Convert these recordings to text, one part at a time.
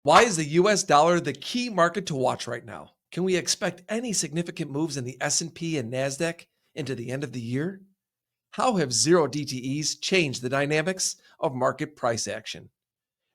Why is the US dollar the key market to watch right now? Can we expect any significant moves in the S&P and Nasdaq into the end of the year? How have zero DTEs changed the dynamics of market price action?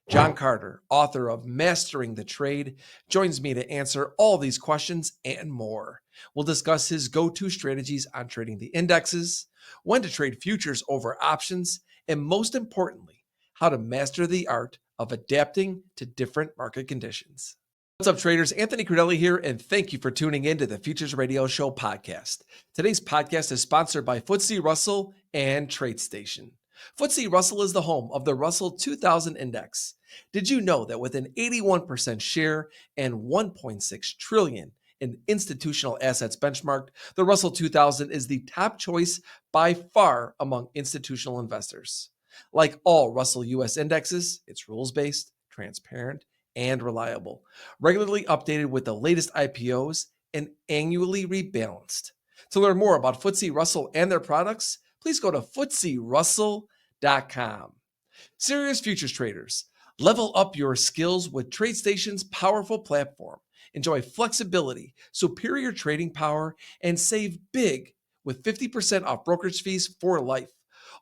John Carter, author of Mastering the Trade, joins me to answer all these questions and more. We'll discuss his go-to strategies on trading the indexes, when to trade futures over options, and most importantly, how to master the art of adapting to different market conditions. What's up, traders? Anthony Crudele here, and thank you for tuning in to the Futures Radio Show podcast. Today's podcast is sponsored by FTSE Russell and TradeStation. FTSE Russell is the home of the Russell 2000 Index. Did you know that with an 81% share and 1.6 trillion in institutional assets benchmarked, the Russell 2000 is the top choice by far among institutional investors? Like all Russell US indexes, it's rules-based, transparent, and reliable, regularly updated with the latest IPOs and annually rebalanced. To learn more about FTSE Russell and their products, please go to FTSERussell.com. Serious futures traders, level up your skills with TradeStation's powerful platform. Enjoy flexibility, superior trading power, and save big with 50% off brokerage fees for life.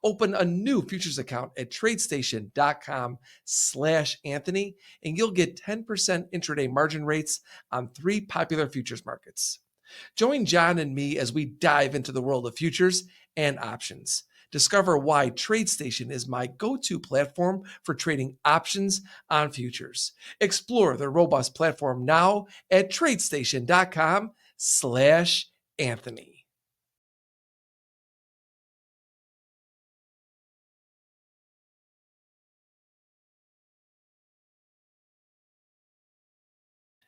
Open a new futures account at tradestation.com/Anthony, and you'll get 10% intraday margin rates on 3 popular futures markets. Join John and me as we dive into the world of futures and options. Discover why TradeStation is my go-to platform for trading options on futures. Explore their robust platform now at tradestation.com/Anthony.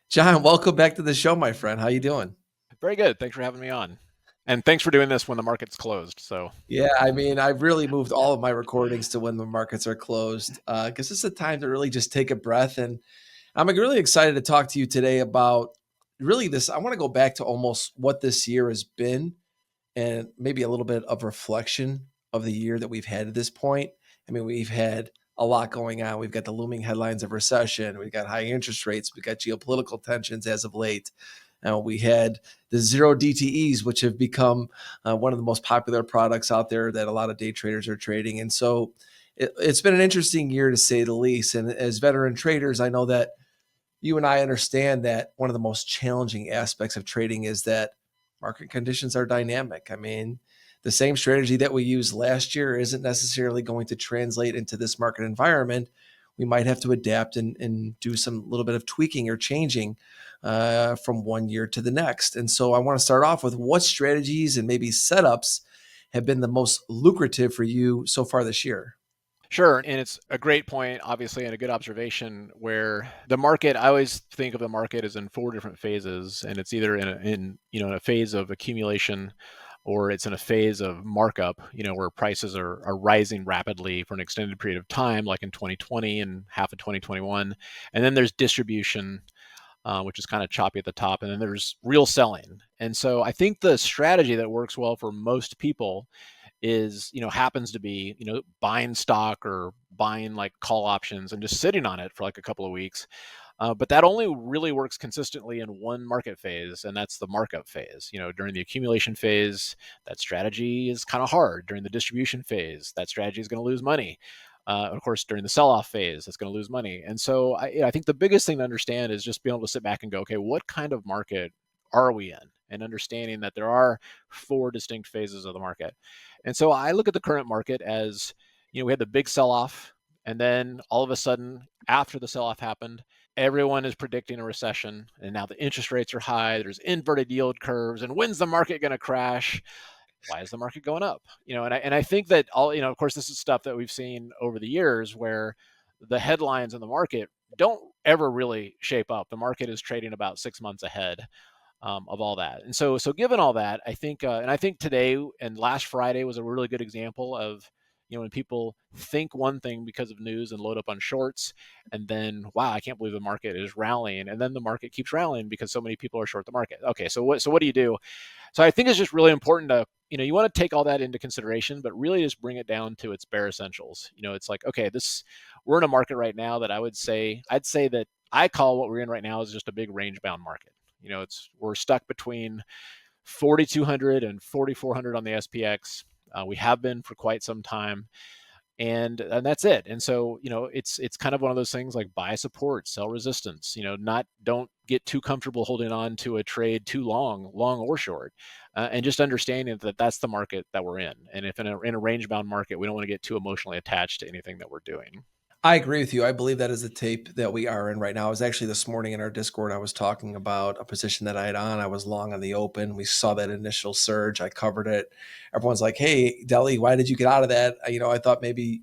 John, welcome back to the show, my friend. How you doing? Very good. Thanks for having me on. And thanks for doing this when the market's closed. So Yeah, I mean, I've really moved all of my recordings to when the markets are closed because it's a time to really just take a breath. And I'm really excited to talk to you today about really this. I want to go back to almost what this year has been and maybe a little bit of reflection of the year that we've had at this point. I mean, we've had a lot going on. We've got the looming headlines of recession. We've got high interest rates. We've got geopolitical tensions as of late. We had the zero DTEs, which have become one of the most popular products out there that a lot of day traders are trading. And so it's been an interesting year to say the least. And as veteran traders, I know that you and I understand that one of the most challenging aspects of trading is that market conditions are dynamic. I mean, the same strategy that we used last year isn't necessarily going to translate into this market environment. We might have to adapt and do some little bit of tweaking or changing from one year to the next. And so I want to start off with what strategies and maybe setups have been the most lucrative for you so far this year. sure. And it's a great point, obviously, and a good observation where the market, I always think of the market as in 4 different phases. And it's either in a phase of accumulation, or it's in a phase of markup, where prices are rising rapidly for an extended period of time, like in 2020 and half of 2021. And then there's distribution, which is kind of choppy at the top. And then there's real selling. And so I think the strategy that works well for most people is, happens to be, buying stock or buying like call options and just sitting on it for like a couple of weeks. But that only really works consistently in one market phase, and that's the markup phase. During the accumulation phase, that strategy is kind of hard. During the distribution phase, that strategy is going to lose money. Of course, during the sell-off phase, it's going to lose money. And so I think the biggest thing to understand is just being able to sit back and go, okay, what kind of market are we in? And understanding that there are 4 distinct phases of the market. And so I look at the current market as, we had the big sell-off, and then all of a sudden, after the sell-off happened, everyone is predicting a recession, and now the interest rates are high. There's inverted yield curves, and when's the market going to crash? Why is the market going up? And I think that all, of course, this is stuff that we've seen over the years where the headlines in the market don't ever really shape up. The market is trading about 6 months ahead of all that. And so given all that, I think, and I think today and last Friday was a really good example of, when people think one thing because of news and load up on shorts, and then, wow, I can't believe the market is rallying. And then the market keeps rallying because so many people are short the market. Okay, so what do you do? So I think it's just really important to, you want to take all that into consideration, but really just bring it down to its bare essentials. It's like, okay, we're in a market right now that I'd say that I call what we're in right now is just a big range bound market. We're stuck between 4,200 and 4,400 on the SPX. We have been for quite some time, and that's it. And so it's kind of one of those things like buy support, sell resistance. Not don't get too comfortable holding on to a trade too long or short, and just understanding that that's the market that we're in. And if in a range bound market, we don't want to get too emotionally attached to anything that we're doing. I agree with you. I believe that is the tape that we are in right now. I was actually this morning in our Discord, I was talking about a position that I had on. I was long on the open. We saw that initial surge. I covered it. Everyone's like, hey, Deli, why did you get out of that? I thought maybe,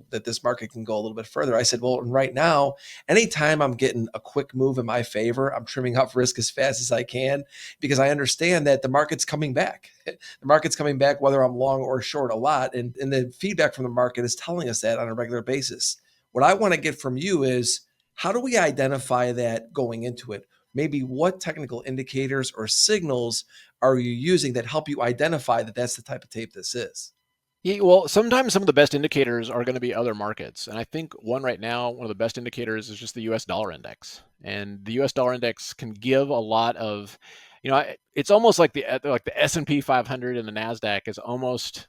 that this market can go a little bit further. I said, well, right now, anytime I'm getting a quick move in my favor, I'm trimming up risk as fast as I can because I understand that the market's coming back. The market's coming back, whether I'm long or short, a lot. And the feedback from the market is telling us that on a regular basis. What I want to get from you is how do we identify that going into it? Maybe what technical indicators or signals are you using that help you identify that that's the type of tape this is? Yeah, well, sometimes some of the best indicators are going to be other markets. And I think one right now, one of the best indicators is just the US dollar index. And the US dollar index can give a lot of, it's almost like the S&P 500 and the Nasdaq is almost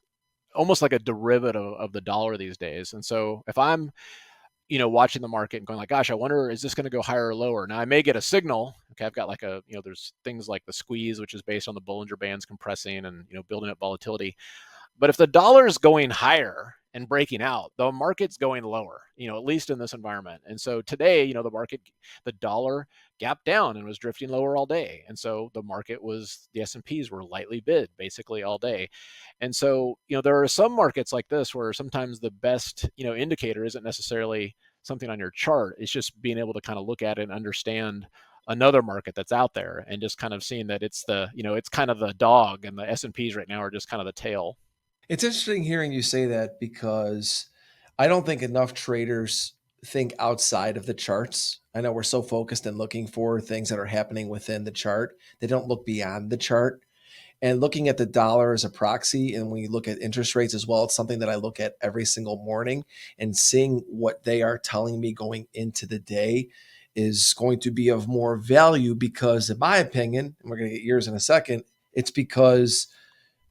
like a derivative of the dollar these days. And so if I'm watching the market and going like, gosh, I wonder, is this going to go higher or lower? Now I may get a signal. Okay, I've got like there's things like the squeeze, which is based on the Bollinger Bands compressing and building up volatility. But if the dollar is going higher and breaking out, the market's going lower, at least in this environment. And so today, the dollar gapped down and was drifting lower all day. And so the S&Ps were lightly bid basically all day. And so, there are some markets like this where sometimes the best, indicator isn't necessarily something on your chart. It's just being able to kind of look at it and understand another market that's out there and just kind of seeing that it's kind of the dog and the S&Ps right now are just kind of the tail. It's interesting hearing you say that because I don't think enough traders think outside of the charts. I know we're so focused in looking for things that are happening within the chart. They don't look beyond the chart. And looking at the dollar as a proxy, and when you look at interest rates as well, it's something that I look at every single morning, and seeing what they are telling me going into the day is going to be of more value because, in my opinion, and we're going to get yours in a second, it's because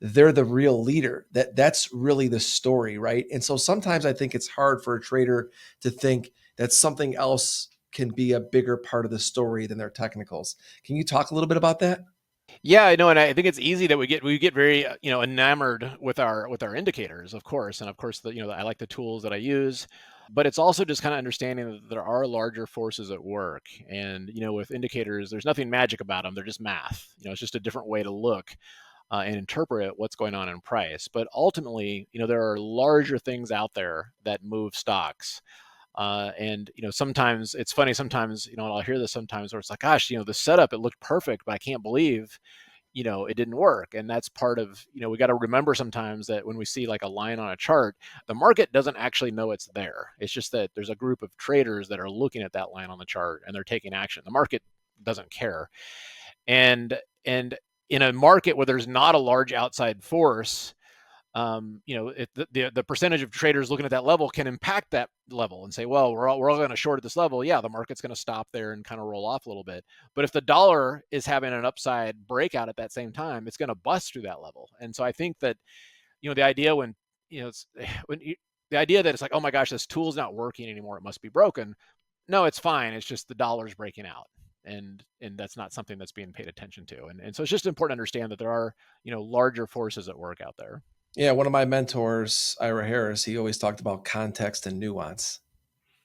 they're the real leader. That's really the story, right? And so sometimes I think it's hard for a trader to think that something else can be a bigger part of the story than their technicals. Can you talk a little bit about that? Yeah, I know, and I think it's easy that we get very enamored with our indicators, of course, and of course I like the tools that I use, but it's also just kind of understanding that there are larger forces at work, and with indicators, there's nothing magic about them; they're just math. It's just a different way to look and interpret what's going on in price. But ultimately, there are larger things out there that move stocks. And sometimes it's funny. Sometimes I'll hear this sometimes where it's like, gosh, the setup, it looked perfect, but I can't believe it didn't work. And that's part of we got to remember sometimes that when we see like a line on a chart, the market doesn't actually know it's there. It's just that there's a group of traders that are looking at that line on the chart and they're taking action. The market doesn't care. And in a market where there's not a large outside force, the percentage of traders looking at that level can impact that level and say, well, we're all going to short at this level. Yeah, the market's going to stop there and kind of roll off a little bit. But if the dollar is having an upside breakout at that same time, it's going to bust through that level. And so I think that the idea when it's when you, the idea that it's like, oh my gosh, this tool's not working anymore, it must be broken. No, it's fine. It's just the dollar's breaking out. And that's not something that's being paid attention to. And so it's just important to understand that there are, larger forces at work out there. Yeah, one of my mentors, Ira Harris, he always talked about context and nuance,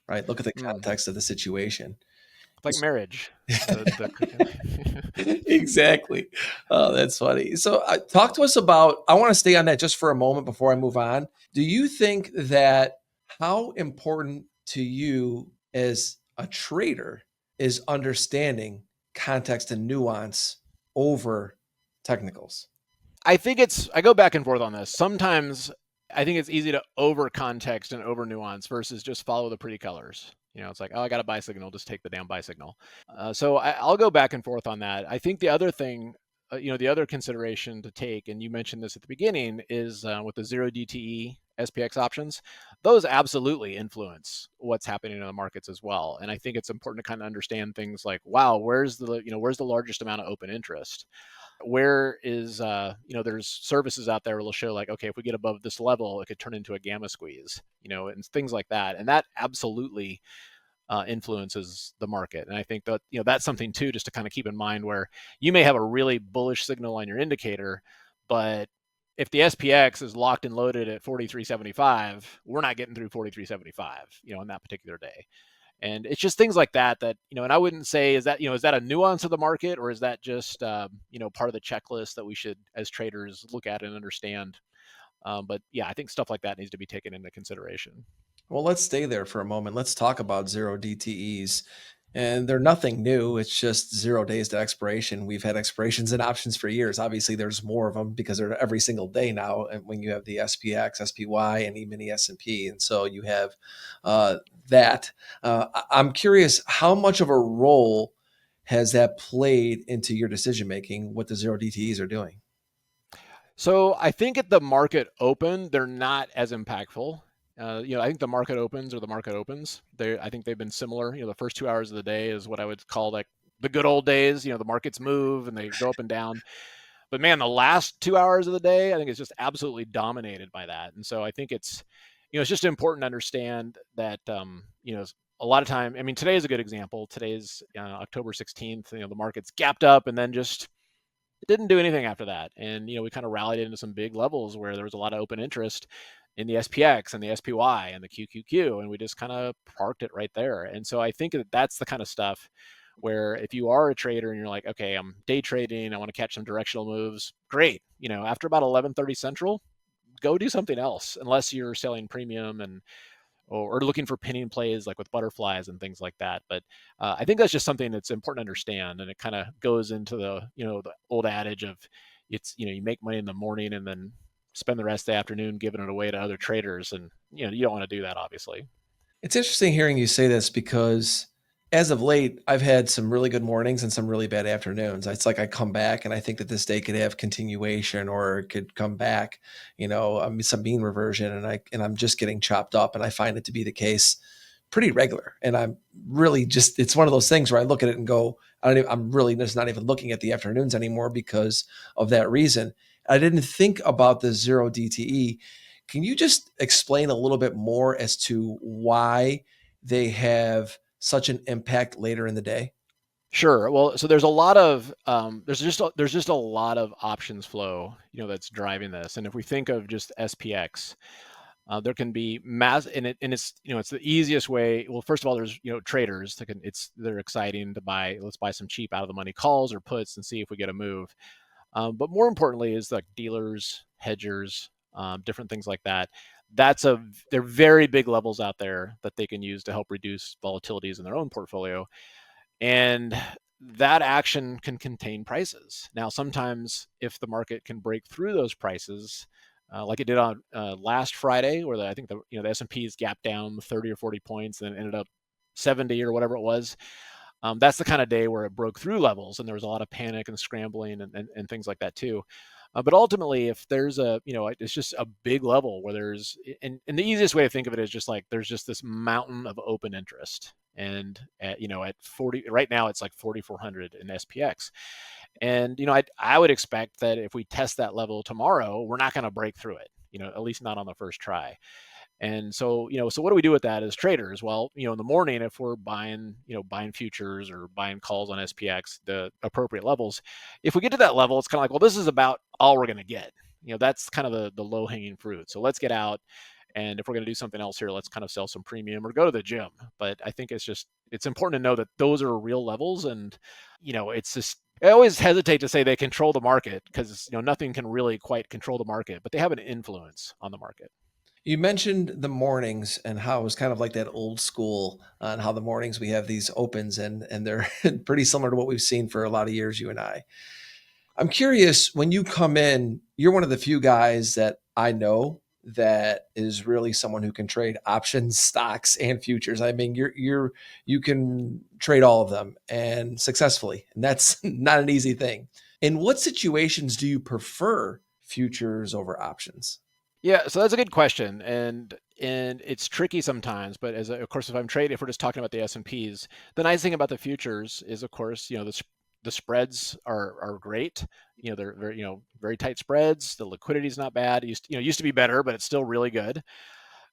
right? Look at the Mm. context of the situation. Like marriage. The Exactly. Oh, that's funny. So, talk to us about. I want to stay on that just for a moment before I move on. Do you think that how important to you as a trader is understanding context and nuance over technicals? I go back and forth on this. Sometimes I think it's easy to over context and over nuance versus just follow the pretty colors. It's like, oh, I got a buy signal, just take the damn buy signal. So I'll go back and forth on that. I think the other thing, the other consideration to take, and you mentioned this at the beginning, is with the zero DTE SPX options, those absolutely influence what's happening in the markets as well. And I think it's important to kind of understand things like, wow, where's the largest amount of open interest? Where is there's services out there will show like, okay, if we get above this level, it could turn into a gamma squeeze, and things like that. And that absolutely influences the market. And I think that that's something too, just to kind of keep in mind, where you may have a really bullish signal on your indicator, but if the SPX is locked and loaded at 43.75, we're not getting through 43.75, on that particular day. And it's just things like that, and I wouldn't say, is that a nuance of the market, or is that just, part of the checklist that we should, as traders, look at and understand? But yeah, I think stuff like that needs to be taken into consideration. Well, let's stay there for a moment. Let's talk about zero DTEs. And they're nothing new. It's just 0 days to expiration. We've had expirations in options for years. Obviously, there's more of them because they're every single day now. And when you have the SPX, SPY, and even the S&P, and so you have that. I'm curious, how much of a role has that played into your decision making? What the zero DTEs are doing? So I think at the market open, they're not as impactful. I think the market opens or the market opens. I think they've been similar. The first 2 hours of the day is what I would call like the good old days. The markets move and they go up and down. But man, the last 2 hours of the day, I think it's just absolutely dominated by that. And so I think it's just important to understand that, a lot of time. I mean, today is a good example. Today's October 16th. The market's gapped up and then just it didn't do anything after that. And, we kind of rallied into some big levels where there was a lot of open interest in the SPX and the SPY and the QQQ. And we just kind of parked it right there. And so I think that that's the kind of stuff where if you are a trader and you're like, okay, I'm day trading, I want to catch some directional moves, great. After about 11:30 Central, go do something else, unless you're selling premium and or looking for pinning plays like with butterflies and things like that. But I think that's just something that's important to understand, and it kind of goes into the old adage of it's you make money in the morning and then spend the rest of the afternoon giving it away to other traders, and you don't want to do that, obviously. It's interesting hearing you say this because as of late, I've had some really good mornings and some really bad afternoons. It's like I come back and I think that this day could have continuation or it could come back, some mean reversion, and I'm just getting chopped up, and I find it to be the case pretty regular. And I'm really just it's one of those things where I look at it and go, I'm really just not even looking at the afternoons anymore because of that reason. I didn't think about the zero DTE. Can you just explain a little bit more as to why they have such an impact later in the day? Sure. Well, so there's a lot of there's just a lot of options flow, that's driving this. And if we think of just SPX, there can be mass, and it's the easiest way. Well, first of all, there's traders that they're exciting to buy. Let's buy some cheap out of the money calls or puts and see if we get a move. But more importantly, is like dealers, hedgers, different things like that. They're very big levels out there that they can use to help reduce volatilities in their own portfolio, and that action can contain prices. Now, sometimes if the market can break through those prices, like it did on last Friday, where I think the S&P's gapped down 30 or 40 points and ended up 70 or whatever it was. That's the kind of day where it broke through levels, and there was a lot of panic and scrambling and things like that too. But ultimately, if there's it's just a big level where and the easiest way to think of it is just like there's just this mountain of open interest. And at 40 right now, it's like 4,400 in SPX. And, I would expect that if we test that level tomorrow, we're not going to break through it, at least not on the first try. And so what do we do with that as traders? Well, in the morning, if we're buying futures or buying calls on SPX, the appropriate levels, if we get to that level, it's kind of like, well, this is about all we're going to get. That's kind of the low hanging fruit. So let's get out. And if we're going to do something else here, let's kind of sell some premium or go to the gym. But I think it's important to know that those are real levels. And, it's just, I always hesitate to say they control the market because, nothing can really quite control the market, but they have an influence on the market. You mentioned the mornings and how it was kind of like that old school on how the mornings we have these opens and they're pretty similar to what we've seen for a lot of years, you and I. I'm curious, when you come in, you're one of the few guys that I know that is really someone who can trade options, stocks, and futures. I mean, you can trade all of them and successfully, and that's not an easy thing. In what situations do you prefer futures over options? Yeah, so that's a good question, and it's tricky sometimes. But of course, if we're just talking about the S&Ps, the nice thing about the futures is, of course, the spreads are great. They're very very tight spreads. The liquidity is not bad. It used to be better, but it's still really good.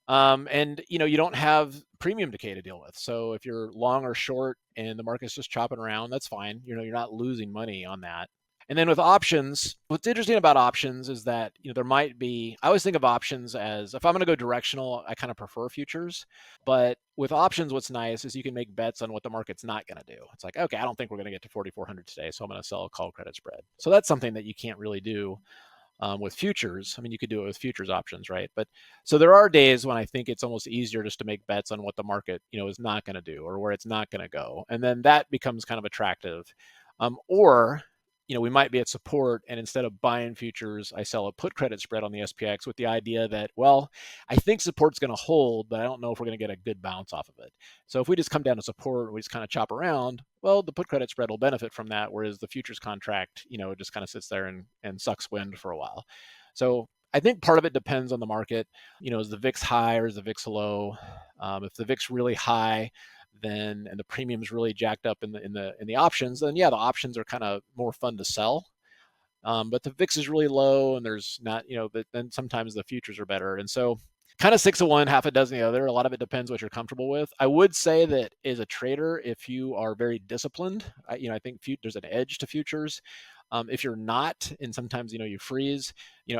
And you don't have premium decay to deal with. So if you're long or short and the market's just chopping around, that's fine. You're not losing money on that. And then with options, what's interesting about options is that there might be. I always think of options as, if I'm going to go directional, I kind of prefer futures. But with options, what's nice is you can make bets on what the market's not going to do. It's like, okay, I don't think we're going to get to 4,400 today, so I'm going to sell a call credit spread. So that's something that you can't really do with futures. I mean, you could do it with futures options, right? But so there are days when I think it's almost easier just to make bets on what the market, is not going to do, or where it's not going to go, and then that becomes kind of attractive. Or we might be at support, and instead of buying futures, I sell a put credit spread on the SPX with the idea that, well, I think support's going to hold, but I don't know if we're going to get a good bounce off of it. So if we just come down to support, we just kind of chop around, well, the put credit spread will benefit from that, whereas the futures contract, just kind of sits there and sucks wind for a while. So I think part of it depends on the market. Is the VIX high or is the VIX low? If the VIX really high, then and the premium's really jacked up in the options, then yeah, the options are kind of more fun to sell. But the VIX is really low, and there's not, then sometimes the futures are better. And so kind of six of one, half a dozen the other. A lot of it depends what you're comfortable with. I would say that as a trader, if you are very disciplined, I think there's an edge to futures. If you're not, and sometimes you freeze,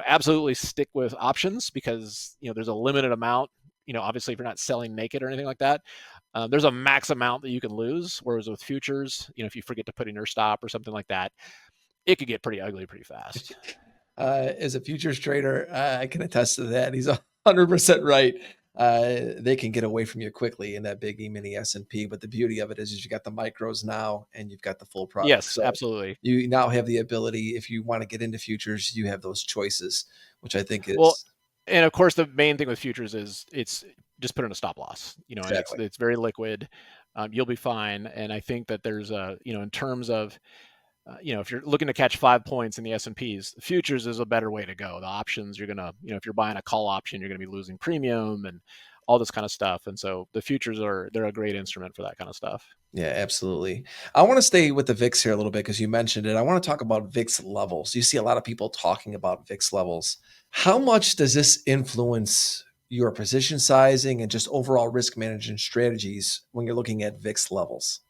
absolutely stick with options, because there's a limited amount. Obviously, if you're not selling naked or anything like that, there's a max amount that you can lose. Whereas with futures, if you forget to put in your stop or something like that, it could get pretty ugly pretty fast. As a futures trader, I can attest to that. He's 100% right. They can get away from you quickly in that big E-mini S&P, but the beauty of it is you got the micros now and you've got the full product. Yes, So absolutely. you now have the ability, if you want to get into futures, you have those choices, which I think Well, is and of course, the main thing with futures is it's just put in a stop loss, and it's exactly. it's very liquid. You'll be fine. And I think that there's in terms of, if you're looking to catch 5 points in the S&Ps, futures is a better way to go. The options, you're gonna, if you're buying a call option, you're gonna be losing premium and all this kind of stuff. And so the futures they're a great instrument for that kind of stuff. Yeah, absolutely. I want to stay with the VIX here a little bit because you mentioned it. I want to talk about VIX levels. You see a lot of people talking about VIX levels. How much does this influence your position sizing and just overall risk management strategies when you're looking at VIX levels?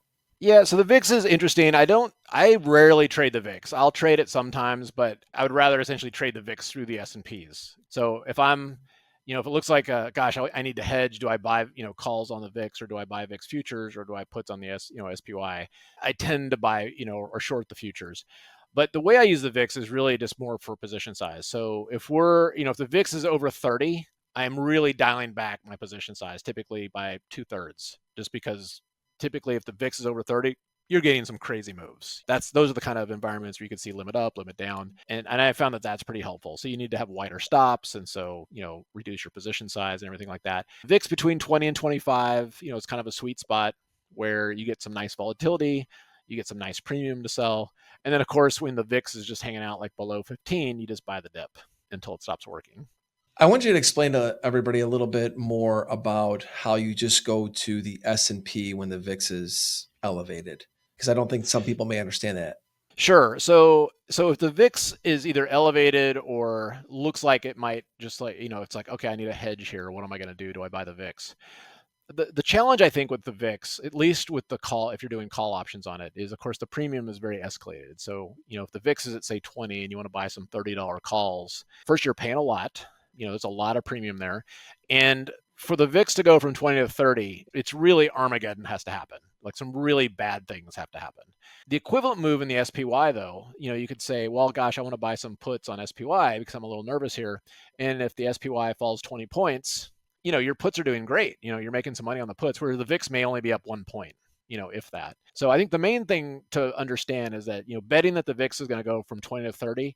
Yeah, so the VIX is interesting. I rarely trade the VIX. I'll trade it sometimes, but I would rather essentially trade the VIX through the S&Ps. So if it looks like, gosh, I need to hedge, do I buy, calls on the VIX, or do I buy VIX futures, or do I put on the SPY? I tend to buy, or short the futures. But the way I use the VIX is really just more for position size. So if the VIX is over 30, I'm really dialing back my position size, typically by 2/3, just because typically if the VIX is over 30, you're getting some crazy moves. Those are the kind of environments where you can see limit up, limit down. And I found that that's pretty helpful. So you need to have wider stops. And so, reduce your position size and everything like that. VIX between 20 and 25, it's kind of a sweet spot where you get some nice volatility, you get some nice premium to sell. And then of course, when the VIX is just hanging out like below 15, you just buy the dip until it stops working. I want you to explain to everybody a little bit more about how you just go to the S&P when the VIX is elevated, because I don't think some people may understand that. Sure. So if the VIX is either elevated or looks like it might, just like, it's like, okay, I need a hedge here. What am I going to do? Do I buy the VIX? The challenge I think with the VIX, at least with the call, if you're doing call options on it, is of course the premium is very escalated. So, if the VIX is at say 20 and you want to buy some $30 calls, first you're paying a lot, there's a lot of premium there. And for the VIX to go from 20 to 30, it's really Armageddon has to happen. Like some really bad things have to happen. The equivalent move in the SPY, though, you could say, well, gosh, I want to buy some puts on SPY because I'm a little nervous here. And if the SPY falls 20 points, your puts are doing great. You're making some money on the puts, where the VIX may only be up 1 point, if that. So I think the main thing to understand is that, betting that the VIX is going to go from 20 to 30,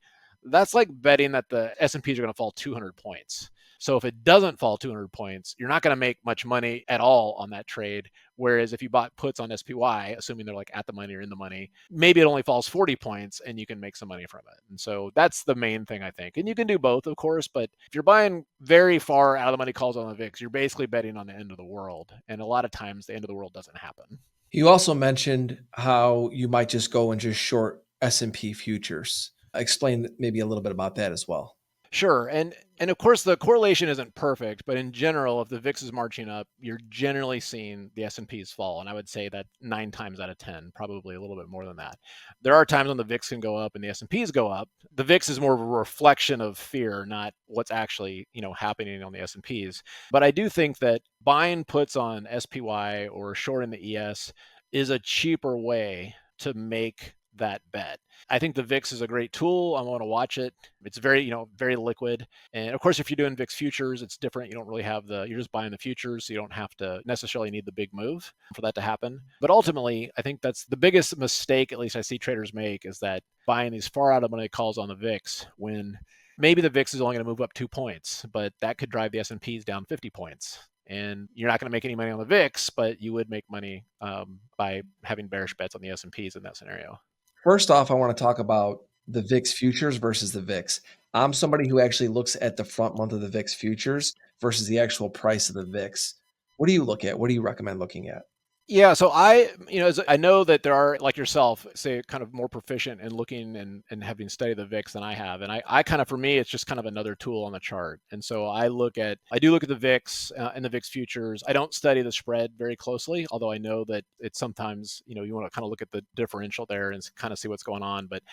that's like betting that the S&Ps are going to fall 200 points. So if it doesn't fall 200 points, you're not going to make much money at all on that trade. Whereas if you bought puts on SPY, assuming they're like at the money or in the money, maybe it only falls 40 points and you can make some money from it. And so that's the main thing, I think. And you can do both, of course, but if you're buying very far out of the money calls on the VIX, you're basically betting on the end of the world. And a lot of times the end of the world doesn't happen. You also mentioned how you might just go and just short S&P futures. Explain maybe a little bit about that as well. Sure. And of course the correlation isn't perfect, but in general, if the VIX is marching up, you're generally seeing the S&Ps fall. And I would say that 9 times out of 10, probably a little bit more than that. There are times when the VIX can go up and the S&Ps go up. The VIX is more of a reflection of fear, not what's actually, happening on the S&Ps. But I do think that buying puts on SPY or shorting the ES is a cheaper way to make that bet. I think the VIX is a great tool. I want to watch it. It's very, very liquid. And of course, if you're doing VIX futures, it's different. You don't really have you're just buying the futures. So you don't have to necessarily need the big move for that to happen. But ultimately, I think that's the biggest mistake, at least I see traders make, is that buying these far out of money calls on the VIX when maybe the VIX is only going to move up 2 points, but that could drive the S&Ps down 50 points. And you're not going to make any money on the VIX, but you would make money by having bearish bets on the S&Ps in that scenario. First off, I want to talk about the VIX futures versus the VIX. I'm somebody who actually looks at the front month of the VIX futures versus the actual price of the VIX. What do you look at? What do you recommend looking at? Yeah, so I know that there are, like yourself, say, kind of more proficient in looking and having studied the VIX than I have, and I kind of, for me, it's just kind of another tool on the chart. And so I do look at the VIX and the VIX futures. I don't study the spread very closely, although I know that it's sometimes, you want to kind of look at the differential there and kind of see what's going on. But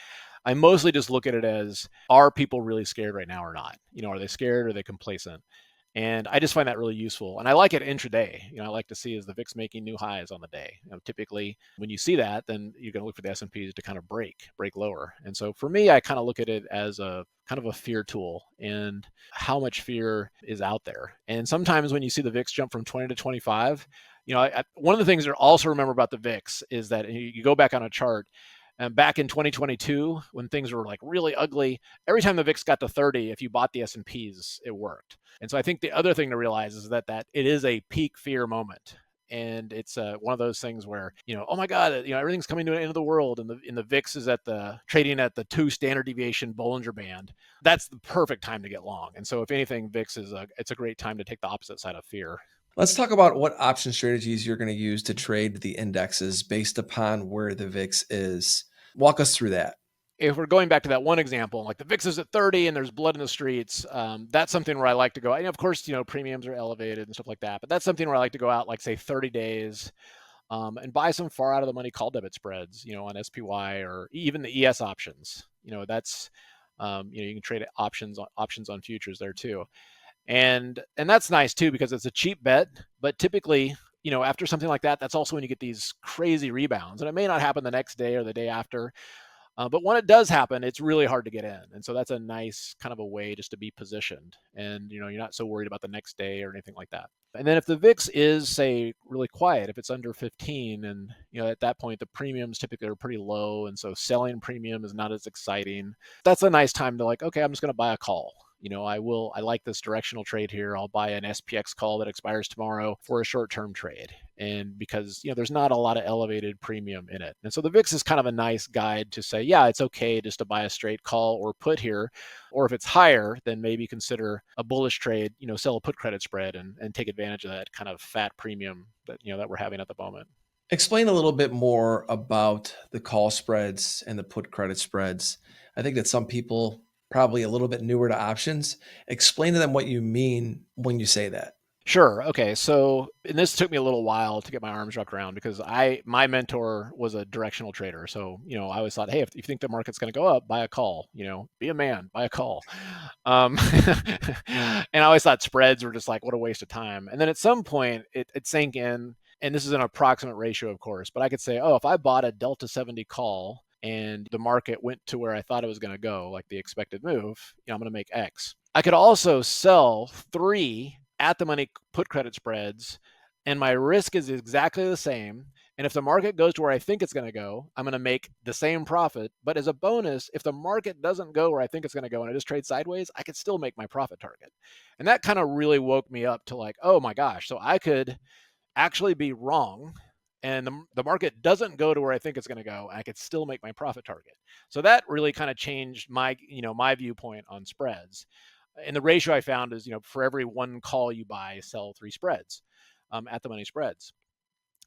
I mostly just look at it as, are people really scared right now or not? Are they scared or are they complacent? And I just find that really useful. And I like it intraday. I like to see is the VIX making new highs on the day. Typically when you see that, then you're going to look for the S&Ps to kind of break lower. And so for me, I kind of look at it as a kind of a fear tool and how much fear is out there. And sometimes when you see the VIX jump from 20 to 25, one of the things to also remember about the VIX is that you go back on a chart. And back in 2022, when things were like really ugly, every time the VIX got to 30, if you bought the S&Ps, it worked. And so I think the other thing to realize is that it is a peak fear moment. And it's one of those things where, oh my God, everything's coming to an end of the world. And the VIX is trading at the 2 standard deviation Bollinger Band. That's the perfect time to get long. And so if anything, VIX it's a great time to take the opposite side of fear. Let's talk about what option strategies you're going to use to trade the indexes based upon where the VIX is. Walk us through that. If we're going back to that one example, like the VIX is at 30 and there's blood in the streets, that's something where I like to go. And of course, premiums are elevated and stuff like that. But that's something where I like to go out, like say 30 days, and buy some far out of the money call debit spreads, on SPY or even the ES options. That's you can trade options on futures there too. And that's nice too, because it's a cheap bet, but typically, after something like that, that's also when you get these crazy rebounds. And it may not happen the next day or the day after. But when it does happen, it's really hard to get in. And so that's a nice kind of a way just to be positioned. And, you're not so worried about the next day or anything like that. And then if the VIX is, say, really quiet, if it's under 15, and, at that point, the premiums typically are pretty low. And so selling premium is not as exciting. That's a nice time to okay, I'm just going to buy a call. I like this directional trade here. I'll buy an SPX call that expires tomorrow for a short-term trade. And because, there's not a lot of elevated premium in it. And so the VIX is kind of a nice guide to say, yeah, it's okay just to buy a straight call or put here. Or if it's higher, then maybe consider a bullish trade, sell a put credit spread and take advantage of that kind of fat premium that we're having at the moment. Explain a little bit more about the call spreads and the put credit spreads. I think that some people probably a little bit newer to options. Explain to them what you mean when you say that. Sure. Okay. So, and this took me a little while to get my arms wrapped around because my mentor was a directional trader. So, I always thought, hey, if you think the market's going to go up, buy a call, be a man, buy a call. And I always thought spreads were just like, what a waste of time. And then at some point it sank in, and this is an approximate ratio, of course, but I could say, oh, if I bought a Delta 70 call and the market went to where I thought it was going to go, like the expected move, I'm going to make X. I could also sell 3 at the money put credit spreads, and my risk is exactly the same. And if the market goes to where I think it's going to go, I'm going to make the same profit. But as a bonus, if the market doesn't go where I think it's going to go and I just trade sideways, I could still make my profit target. And that kind of really woke me up to like, oh my gosh, so I could actually be wrong and the market doesn't go to where I think it's going to go, I could still make my profit target. So that really kind of changed my viewpoint on spreads. And the ratio I found is, for every one call you buy, sell 3 spreads, at the money spreads.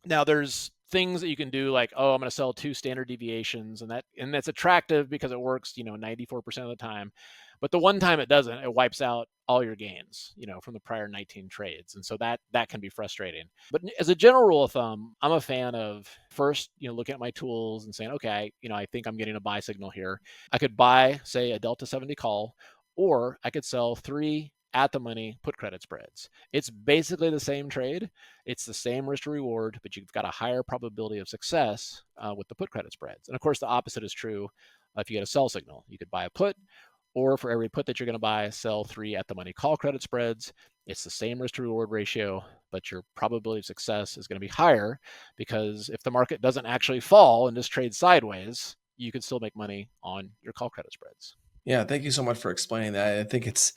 Now there's things that you can do like, oh, I'm going to sell 2 standard deviations, and that's attractive because it works, 94% of the time. But the one time it doesn't, it wipes out all your gains, from the prior 19 trades. And so that can be frustrating. But as a general rule of thumb, I'm a fan of first, looking at my tools and saying, okay, I think I'm getting a buy signal here. I could buy, say, a delta 70 call, or I could sell 3 at the money put credit spreads. It's basically the same trade. It's the same risk to reward, but you've got a higher probability of success with the put credit spreads. And of course, the opposite is true if you get a sell signal. You could buy a put, or for every put that you're going to buy, sell 3 at the money call credit spreads. It's the same risk to reward ratio, but your probability of success is going to be higher because if the market doesn't actually fall and just trade sideways, you can still make money on your call credit spreads. Yeah, thank you so much for explaining that. I think it's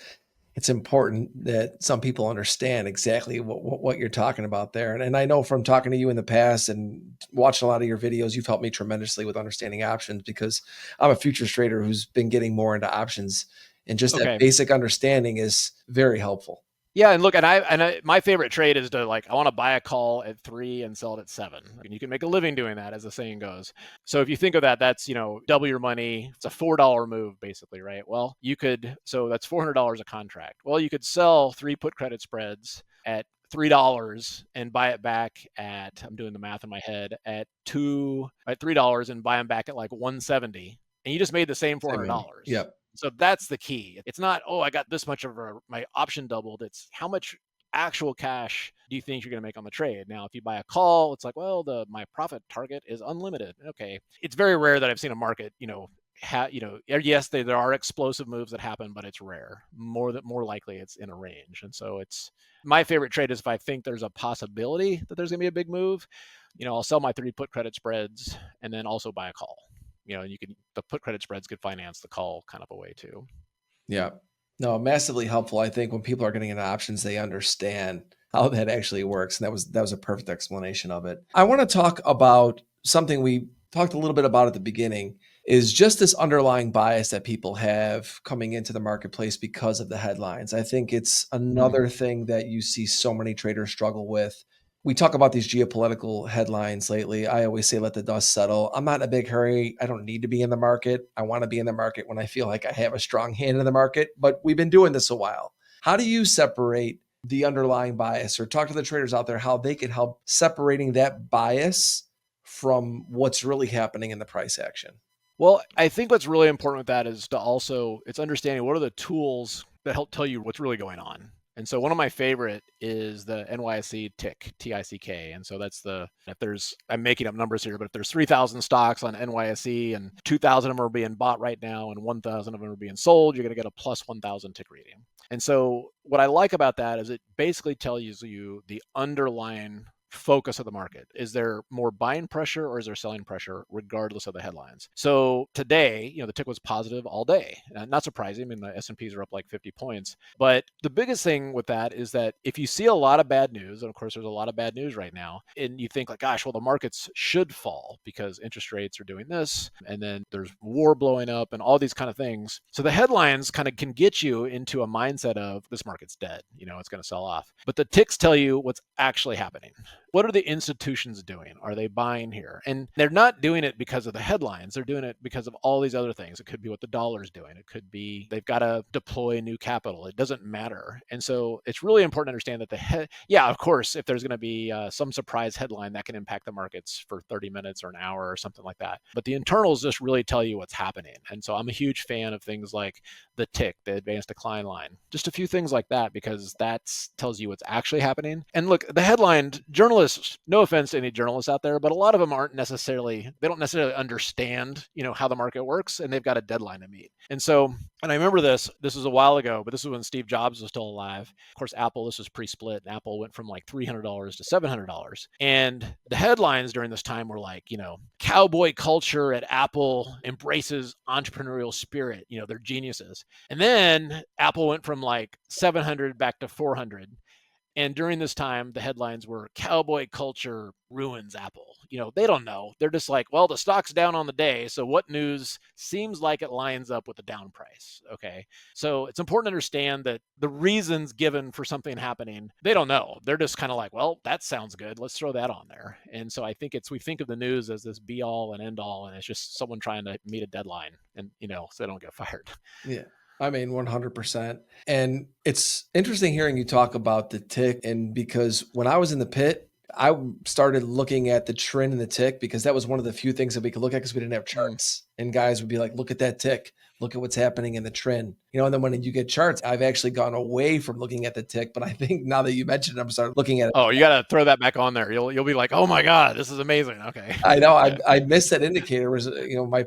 important that some people understand exactly what you're talking about there. And I know from talking to you in the past and watching a lot of your videos, you've helped me tremendously with understanding options because I'm a futures trader who's been getting more into options, and just that Okay. basic understanding is very helpful. Yeah, and look, my favorite trade is to I want to buy a call at 3 and sell it at 7. And you can make a living doing that, as the saying goes. So if you think of that, that's, double your money. It's a $4 move basically, right? Well, so that's $400 a contract. Well, you could sell 3 put credit spreads at $3 and buy it back at, I'm doing the math in my head, at $3 and buy them back at like 170. And you just made the same $400. Yep. So that's the key. It's not, oh, I got this much of my option doubled. It's how much actual cash do you think you're going to make on the trade? Now, if you buy a call, it's like, well, my profit target is unlimited. Okay. It's very rare that I've seen a market, yes, there are explosive moves that happen, but it's rare. More likely it's in a range. And so it's my favorite trade is if I think there's a possibility that there's going to be a big move, I'll sell my 3 put credit spreads and then also buy a call. The put credit spreads could finance the call kind of a way too. Yeah. No, massively helpful. I think when people are getting into options, they understand how that actually works. And that was a perfect explanation of it. I want to talk about something we talked a little bit about at the beginning, is just this underlying bias that people have coming into the marketplace because of the headlines. I think it's another thing that you see so many traders struggle with. We talk about these geopolitical headlines lately. I always say, let the dust settle. I'm not in a big hurry. I don't need to be in the market. I want to be in the market when I feel like I have a strong hand in the market, but we've been doing this a while. How do you separate the underlying bias, or talk to the traders out there how they can help separating that bias from what's really happening in the price action? Well, I think what's really important with that is it's understanding what are the tools that help tell you what's really going on. And so one of my favorite is the NYSE tick, TICK. And so that's I'm making up numbers here, but if there's 3,000 stocks on NYSE and 2,000 of them are being bought right now and 1,000 of them are being sold, you're going to get a plus 1,000 tick rating. And so what I like about that is it basically tells you the underlying focus of the market. Is there more buying pressure or is there selling pressure regardless of the headlines? So today, the tick was positive all day. Not surprising. I mean, the S&Ps are up like 50 points. But the biggest thing with that is that if you see a lot of bad news, and of course there's a lot of bad news right now, and you think like, gosh, well, the markets should fall because interest rates are doing this, and then there's war blowing up and all these kind of things. So the headlines kind of can get you into a mindset of this market's dead, it's going to sell off. But the ticks tell you what's actually happening. What are the institutions doing? Are they buying here? And they're not doing it because of the headlines. They're doing it because of all these other things. It could be what the dollar's doing. It could be they've got to deploy new capital. It doesn't matter. And so it's really important to understand that of course, if there's going to be some surprise headline that can impact the markets for 30 minutes or an hour or something like that. But the internals just really tell you what's happening. And so I'm a huge fan of things like the tick, the advanced decline line, just a few things like that, because that tells you what's actually happening. And look, the headline, journalists journalists, no offense to any journalists out there, but a lot of them they don't necessarily understand, how the market works, and they've got a deadline to meet. And so, and I remember this was a while ago, but this was when Steve Jobs was still alive. Of course, Apple, this was pre-split, and Apple went from like $300 to $700. And the headlines during this time were like, cowboy culture at Apple embraces entrepreneurial spirit, they're geniuses. And then Apple went from like 700 back to 400. And during this time, the headlines were cowboy culture ruins Apple. They don't know. They're just like, well, the stock's down on the day. So what news seems like it lines up with the down price? Okay. So it's important to understand that the reasons given for something happening, they don't know. They're just kind of like, well, that sounds good. Let's throw that on there. And so I think we think of the news as this be all and end all. And it's just someone trying to meet a deadline and, so they don't get fired. Yeah. I mean, 100%. And it's interesting hearing you talk about the tick. And because when I was in the pit, I started looking at the trend and the tick because that was one of the few things that we could look at because we didn't have charts. And guys would be like, look at that tick. Look at what's happening in the trend. And then when you get charts, I've actually gone away from looking at the tick. But I think now that you mentioned it, I'm starting looking at it. Oh, you got to throw that back on there. You'll be like, oh my God, this is amazing. Okay. I know. I missed that indicator. Was my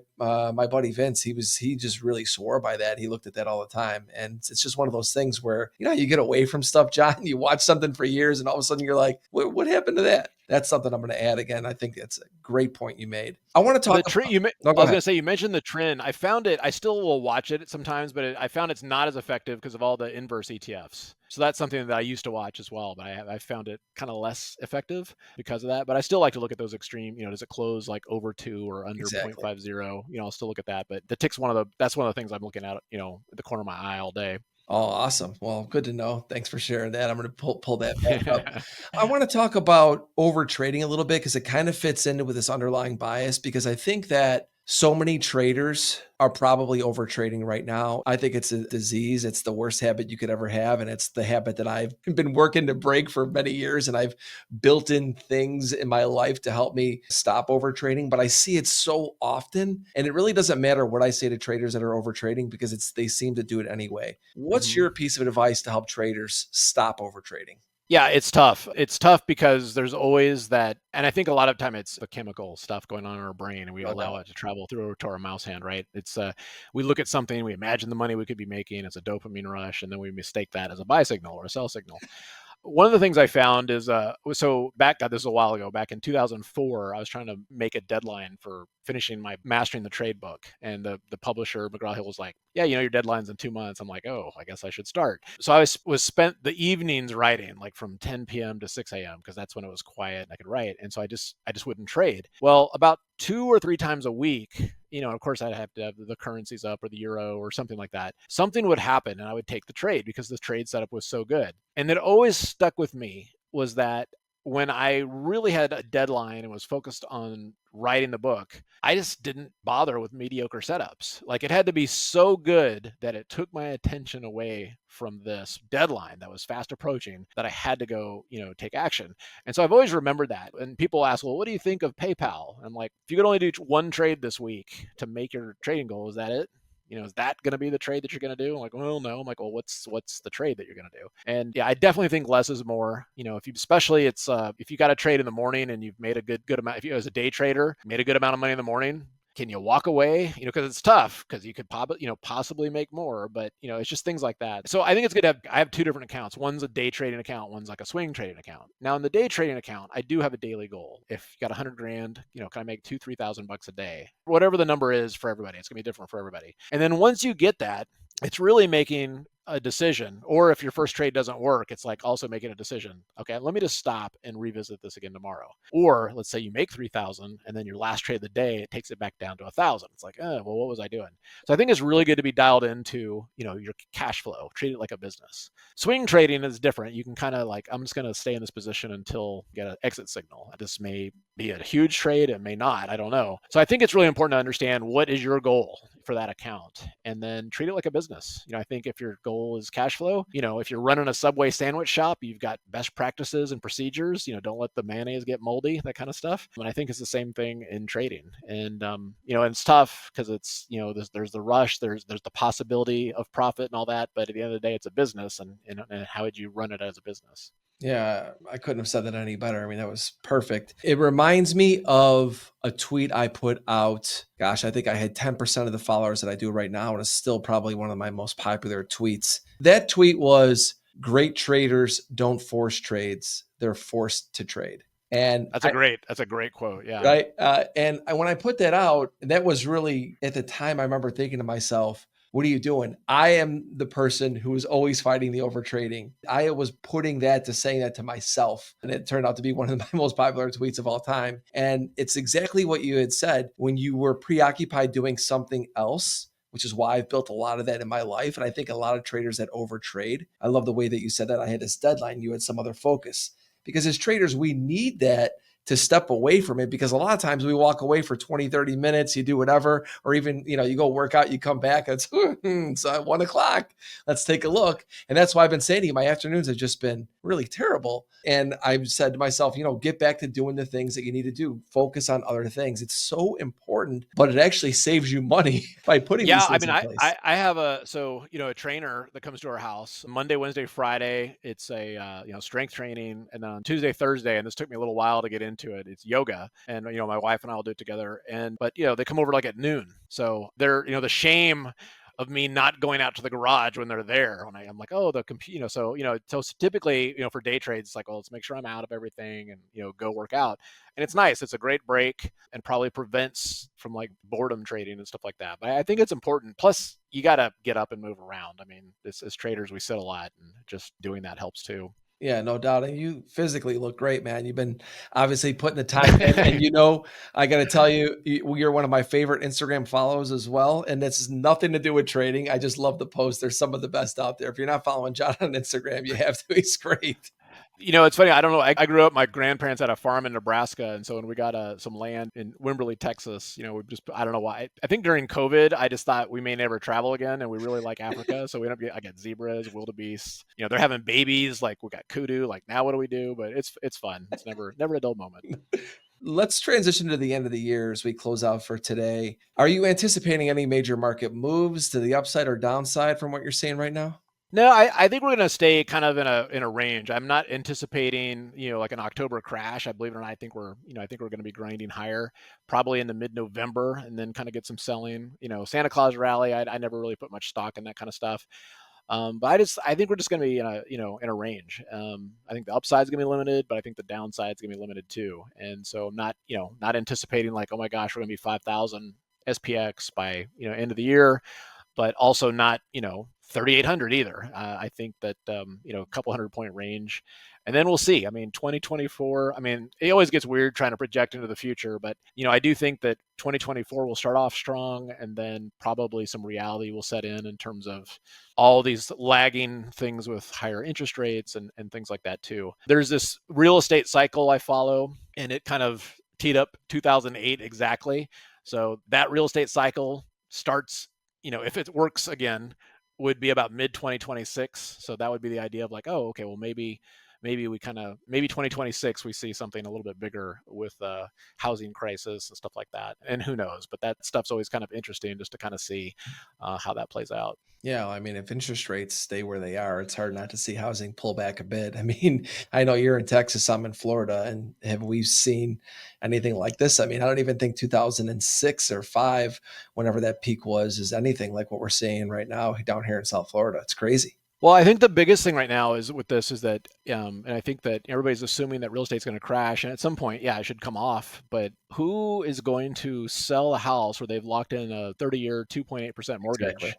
buddy Vince? He just really swore by that. He looked at that all the time, and it's just one of those things where you get away from stuff, John. You watch something for years, and all of a sudden you're like, what happened to that? That's something I'm going to add again. I think that's a great point you made. I want to talk the trend. I was going to say, you mentioned the trend. I found it. I still will watch it sometimes, but I found it's not as effective because of all the inverse ETFs. So that's something that I used to watch as well, but I found it kind of less effective because of that. But I still like to look at those extreme. Does it close like over 2 or under 0.50? I'll still look at that. But the tick's that's one of the things I'm looking at. At the corner of my eye all day. Oh, awesome. Well, good to know. Thanks for sharing that. I'm going to pull that back up. I want to talk about overtrading a little bit because it kind of fits into with this underlying bias, because I think that so many traders are probably overtrading right now. I think it's a disease. It's the worst habit you could ever have. And it's the habit that I've been working to break for many years. And I've built in things in my life to help me stop overtrading. But I see it so often. And it really doesn't matter what I say to traders that are overtrading because they seem to do it anyway. What's your piece of advice to help traders stop overtrading? Yeah, it's tough. It's tough because there's always that, and I think a lot of time it's the chemical stuff going on in our brain, and we allow it to travel through to our mouse hand, right? It's we look at something, we imagine the money we could be making, it's a dopamine rush, and then we mistake that as a buy signal or a sell signal. One of the things I found is, this was a while ago, back in 2004, I was trying to make a deadline for finishing my Mastering the Trade book. And the publisher, McGraw-Hill, was like, yeah, your deadline's in 2 months. I'm like, oh, I guess I should start. So I was spent the evenings writing, like from 10 p.m. to 6 a.m. because that's when it was quiet and I could write. And so I just wouldn't trade. Well, about 2 or 3 times a week, of course I'd have to have the currencies up or the euro or something like that. Something would happen and I would take the trade because the trade setup was so good. And it always stuck with me was that when I really had a deadline and was focused on writing the book, I just didn't bother with mediocre setups. Like, it had to be so good that it took my attention away from this deadline that was fast approaching that I had to go, take action. And so I've always remembered that. And people ask, well, what do you think of PayPal? I'm like, if you could only do one trade this week to make your trading goal, is that it? Is that going to be the trade that you're going to do? I'm like, well, no. I'm like, well, what's the trade that you're going to do? And yeah, I definitely think less is more. If you got a trade in the morning and you've made a good amount, if you as a day trader made a good amount of money in the morning, can you walk away? Because it's tough because you could possibly make more, but it's just things like that. So I think it's good to have, I have 2 different accounts. One's a day trading account. One's like a swing trading account. Now in the day trading account, I do have a daily goal. If you got 100 grand, can I make $2,000-3,000 a day? Whatever the number is for everybody, it's gonna be different for everybody. And then once you get that, it's really making a decision. Or if your first trade doesn't work, it's like also making a decision. Okay, let me just stop and revisit this again tomorrow. Or let's say you make 3,000 and then your last trade of the day, it takes it back down to 1,000. It's like, well, what was I doing? So I think it's really good to be dialed into, your cash flow, treat it like a business. Swing trading is different. You can kind of like, I'm just going to stay in this position until you get an exit signal. This may be a huge trade. It may not. I don't know. So I think it's really important to understand what is your goal for that account and then treat it like a business. I think if your goal is cash flow, if you're running a Subway sandwich shop, you've got best practices and procedures, don't let the mayonnaise get moldy, that kind of stuff. And I think it's the same thing in trading. And, and it's tough because it's, there's the rush, there's the possibility of profit and all that. But at the end of the day, it's a business and how would you run it as a business? Yeah, I couldn't have said that any better. I mean, that was perfect. It reminds me of a tweet I put out. Gosh, I think I had 10% of the followers that I do right now, and it's still probably one of my most popular tweets. That tweet was, great traders don't force trades, they're forced to trade. And That's a great quote. Yeah. right. When I put that out, that was really at the time, I remember thinking to myself, what are you doing? I am the person who is always fighting the overtrading. I was putting that to saying that to myself. And it turned out to be one of my most popular tweets of all time. And it's exactly what you had said when you were preoccupied doing something else, which is why I've built a lot of that in my life. And I think a lot of traders that overtrade, I love the way that you said that. I had this deadline, you had some other focus. Because as traders, we need that to step away from it, because a lot of times we walk away for 20, 30 minutes, you do whatever, or even, you go work out, you come back, it's at 1 o'clock. Let's take a look. And that's why I've been saying to you, my afternoons have just been really terrible. And I've said to myself, get back to doing the things that you need to do. Focus on other things. It's so important, but it actually saves you money by putting Yeah, these I things mean, in place. I have a trainer that comes to our house Monday, Wednesday, Friday. It's a strength training, and then on Tuesday, Thursday, and this took me a little while to get into it. It's yoga, and my wife and I will do it together. But they come over like at noon, so they're the shame of me not going out to the garage when they're there. When I'm like, oh, the computer, so typically, for day trades, it's like, well, let's make sure I'm out of everything and go work out. And it's nice. It's a great break and probably prevents from like boredom trading and stuff like that. But I think it's important. Plus, you got to get up and move around. I mean, as traders, we sit a lot, and just doing that helps too. Yeah, no doubt. And you physically look great, man. You've been obviously putting the time in. And I got to tell you, you're one of my favorite Instagram follows as well. And this has nothing to do with trading. I just love the post. They're some of the best out there. If you're not following John on Instagram, you have to. He's great. It's funny. I don't know. I grew up. My grandparents had a farm in Nebraska, and so when we got some land in Wimberley, Texas, I don't know why. I think during COVID, I just thought we may never travel again, and we really like Africa, so I got zebras, wildebeests. They're having babies. Like we got kudu. Like now, what do we do? But it's fun. It's never a dull moment. Let's transition to the end of the year as we close out for today. Are you anticipating any major market moves to the upside or downside from what you're seeing right now? No, I think we're going to stay kind of in a range. I'm not anticipating, like an October crash. I believe it or not, I think we're going to be grinding higher, probably in the mid-November, and then kind of get some selling. Santa Claus rally. I never really put much stock in that kind of stuff. But I think we're just going to be in a range. I think the upside is going to be limited, but I think the downside is going to be limited too. And so I'm not anticipating like, oh my gosh, we're going to be 5,000 SPX by end of the year, but also not 3,800 either. I think that a couple 100-point range, and then we'll see. I mean, 2024. I mean, it always gets weird trying to project into the future, but I do think that 2024 will start off strong, and then probably some reality will set in terms of all these lagging things with higher interest rates and things like that too. There's this real estate cycle I follow, and it kind of teed up 2008 exactly. So that real estate cycle starts, if it works again, would be about mid 2026. So that would be the idea of like, oh, okay, well maybe 2026 we see something a little bit bigger with housing crisis and stuff like that. And who knows? But that stuff's always kind of interesting just to kind of see how that plays out. Yeah, I mean, if interest rates stay where they are, it's hard not to see housing pull back a bit. I mean, I know you're in Texas, I'm in Florida, and have we seen anything like this? I mean, I don't even think 2006 or 5, whenever that peak was, is anything like what we're seeing right now down here in South Florida. It's crazy. Well, I think the biggest thing right now is with this is that, and I think that everybody's assuming that real estate's going to crash, and at some point, yeah, it should come off. But who is going to sell a house where they've locked in a 30-year, 2.8% Exactly. mortgage?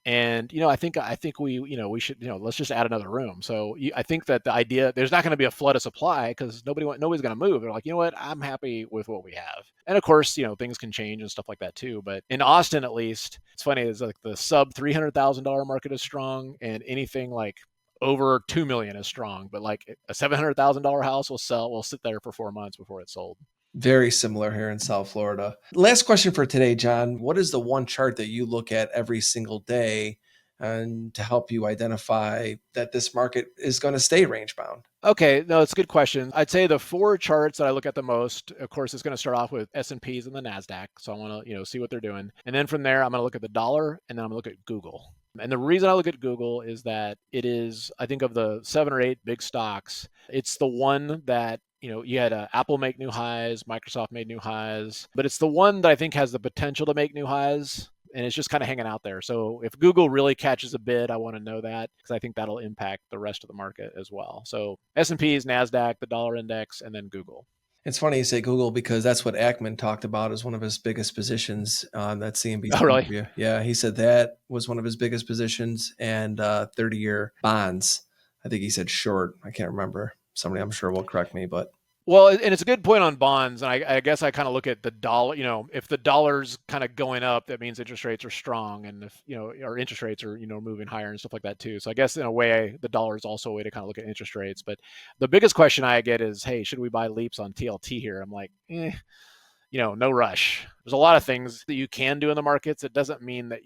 And I think we should let's just add another room. So I think that the idea there's not going to be a flood of supply because nobody's going to move. They're like, what, I'm happy with what we have. And of course, things can change and stuff like that too. But in Austin, at least, it's funny. It's like the sub $300,000 market is strong, and anything like over 2 million is strong. But like a $700,000 house will sit there for 4 months before it's sold. Very similar here in South Florida. Last question for today, John. What is the one chart that you look at every single day and to help you identify that this market is going to stay range bound? Okay, no, it's a good question. I'd say the 4 charts that I look at the most, of course, is going to start off with S&Ps and the NASDAQ. So I want to, see what they're doing. And then from there, I'm going to look at the dollar, and then I'm going to look at Google. And the reason I look at Google is that it is, I think of the 7 or 8 big stocks, it's the one that, you had Apple make new highs, Microsoft made new highs, but it's the one that I think has the potential to make new highs. And it's just kind of hanging out there. So if Google really catches a bid, I want to know that because I think that'll impact the rest of the market as well. So S&Ps, NASDAQ, the dollar index, and then Google. It's funny you say Google because that's what Ackman talked about as one of his biggest positions on that CNBC Oh, really? interview. Yeah, he said that was one of his biggest positions, and 30-year bonds. I think he said short. I can't remember. Somebody I'm sure will correct me, but Well, and it's a good point on bonds. And I guess I kind of look at the dollar, if the dollar's kind of going up, that means interest rates are strong. And if, our interest rates are, moving higher and stuff like that too. So I guess in a way, the dollar is also a way to kind of look at interest rates. But the biggest question I get is, hey, should we buy leaps on TLT here? I'm like, no rush. There's a lot of things that you can do in the markets. It doesn't mean that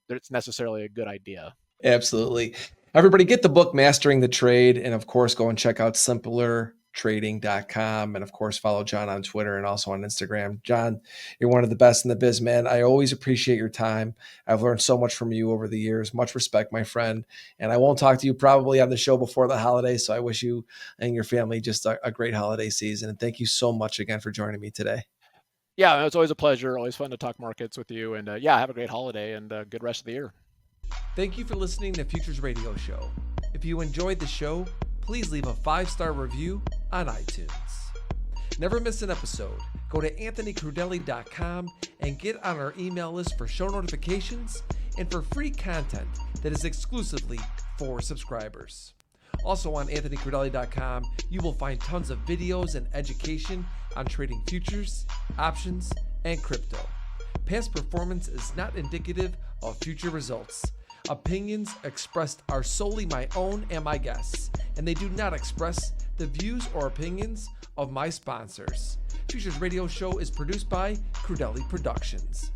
it's necessarily a good idea. absolutely. Everybody get the book, Mastering the Trade. And of course, go and check out simplertrading.com. And of course, follow John on Twitter and also on Instagram. John, you're one of the best in the biz, man. I always appreciate your time. I've learned so much from you over the years. Much respect, my friend. And I won't talk to you probably on the show before the holidays. So I wish you and your family just a great holiday season. And thank you so much again for joining me today. Yeah, it's always a pleasure. Always fun to talk markets with you. And have a great holiday and good rest of the year. Thank you for listening to Futures Radio Show. If you enjoyed the show, please leave a 5-star review on iTunes. Never miss an episode. Go to anthonycrudele.com and get on our email list for show notifications and for free content that is exclusively for subscribers. Also on anthonycrudele.com, you will find tons of videos and education on trading futures, options, and crypto. Past performance is not indicative of future results. Opinions expressed are solely my own and my guests, and they do not express the views or opinions of my sponsors. Futures Radio Show is produced by Crudele Productions.